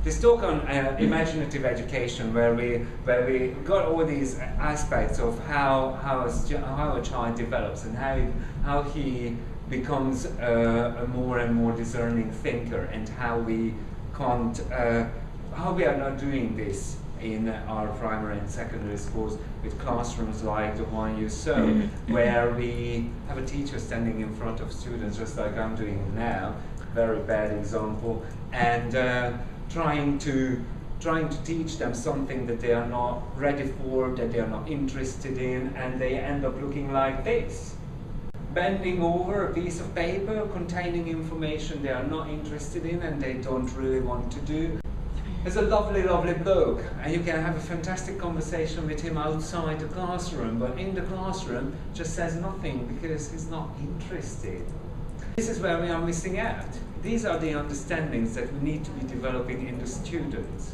this talk on imaginative education, where we got all these aspects of how a child develops and how he becomes a more and more discerning thinker, and how we can't how we are not doing this in our primary and secondary schools with classrooms like the one you saw, where we have a teacher standing in front of students just like I'm doing now, very bad example, and trying to teach them something that they are not ready for, that they are not interested in, and they end up looking like this. Bending over a piece of paper containing information they are not interested in and they don't really want to do. There's a lovely, lovely bloke, and you can have a fantastic conversation with him outside the classroom, but in the classroom just says nothing because he's not interested. This is where we are missing out. These are the understandings that we need to be developing in the students.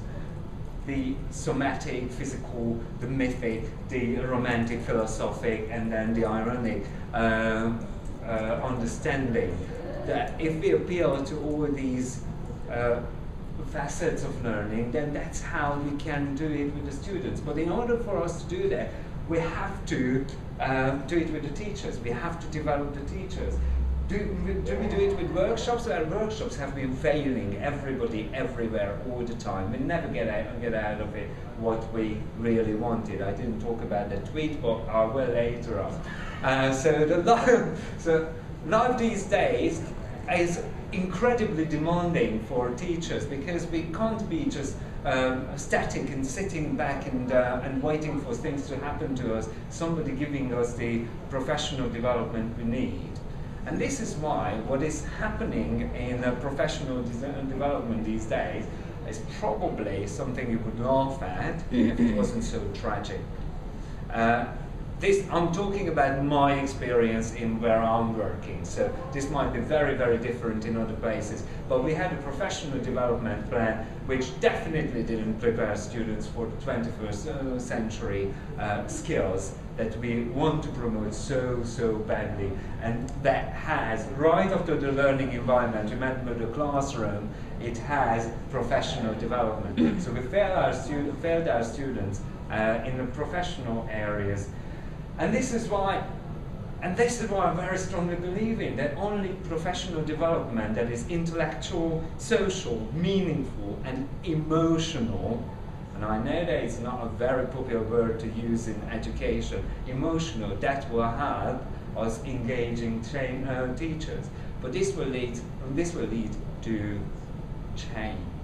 The somatic, physical, the mythic, the romantic, philosophic, and then the ironic understanding. That if we appeal to all these facets of learning, then that's how we can do it with the students. But in order for us to do that, we have to do it with the teachers. We have to develop the teachers. Do we do it with workshops? Well, workshops have been failing everybody, everywhere, all the time. We never get out of it what we really wanted. I didn't talk about that tweet, but I will later on. So life these days is incredibly demanding for teachers, because we can't be just static and sitting back and waiting for things to happen to us, somebody giving us the professional development we need. And this is why what is happening in professional development these days is probably something you would laugh at if it wasn't so tragic. I'm talking about my experience in where I'm working, so this might be very, very different in other places. But we had a professional development plan which definitely didn't prepare students for the 21st century skills that we want to promote so badly. And that has, right after the learning environment, remember the classroom, it has professional development. So we failed our students in the professional areas. And this is why I very strongly believe in that only professional development that is intellectual, social, meaningful, and emotional, and I know that it's not a very popular word to use in education, emotional, that will help us engaging teachers. But this will lead to change.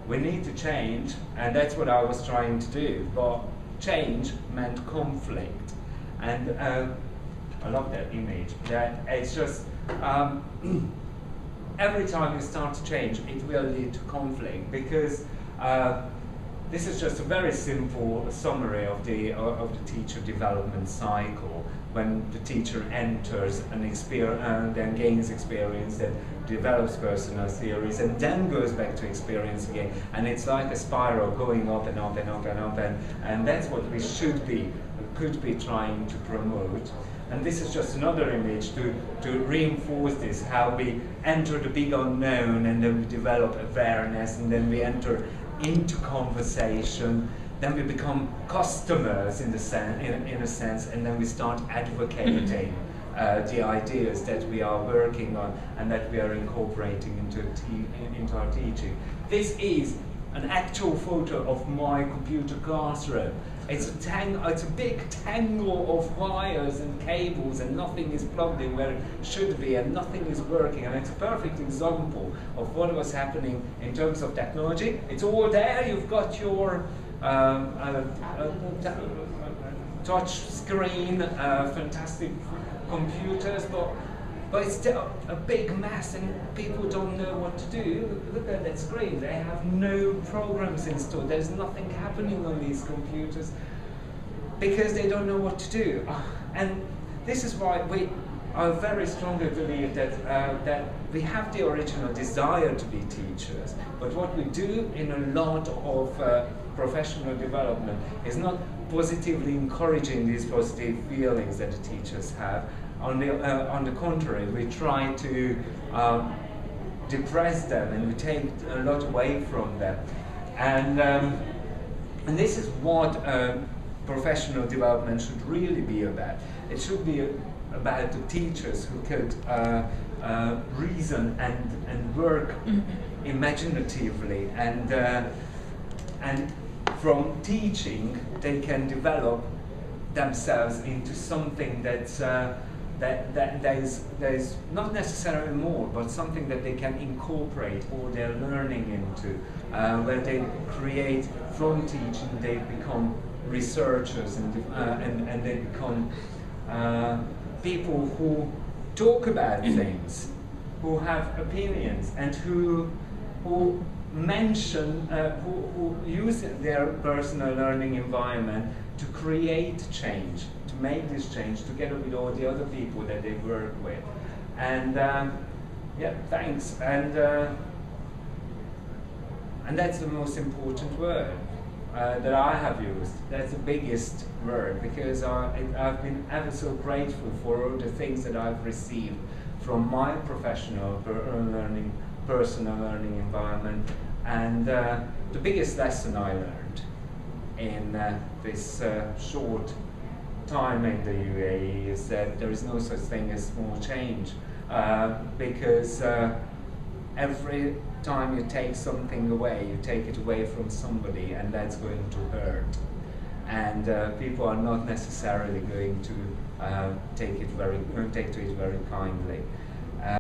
We need to change, and that's what I was trying to do. But change meant conflict, and I love that image. That it's just every time you start to change, it will lead to conflict, because this is just a very simple summary of the teacher development cycle. When the teacher enters an experience, then gains experience, then develops personal theories, and then goes back to experience again. And it's like a spiral going up and up and up and up, and that's what we could be trying to promote. And this is just another image to reinforce this, how we enter the big unknown, and then we develop awareness, and then we enter into conversation. Then we become customers in a sense, and then we start advocating the ideas that we are working on and that we are incorporating into our teaching. This is an actual photo of my computer classroom. It's a big tangle of wires and cables, and nothing is plugged in where it should be, and nothing is working. And it's a perfect example of what was happening in terms of technology. It's all there. You've got your touch screen, fantastic computers, but it's still a big mess, and people don't know what to do. Look at that screen. They have no programs installed. There's nothing happening on these computers because they don't know what to do. And this is why I very strongly believe that we have the original desire to be teachers, but what we do in a lot of professional development is not positively encouraging these positive feelings that the teachers have. On the contrary, we try to depress them and we take a lot away from them. And this is what professional development should really be about. It should be about the teachers who could reason and work imaginatively, and from teaching they can develop themselves into something that's that is not necessarily more, but something that they can incorporate all their learning into, where they create from teaching, they become researchers and they become people who talk about things, who have opinions, and who mention, who use their personal learning environment to create change, to make this change together with all the other people that they work with. And yeah, thanks. And that's the most important word that I have used. That's the biggest word, because I've been ever so grateful for all the things that I've received from my professional personal learning environment. And the biggest lesson I learned in this short time in the UAE is that there is no such thing as small change, because every time you take something away, you take it away from somebody, and that's going to hurt. And people are not necessarily going to take to it very kindly.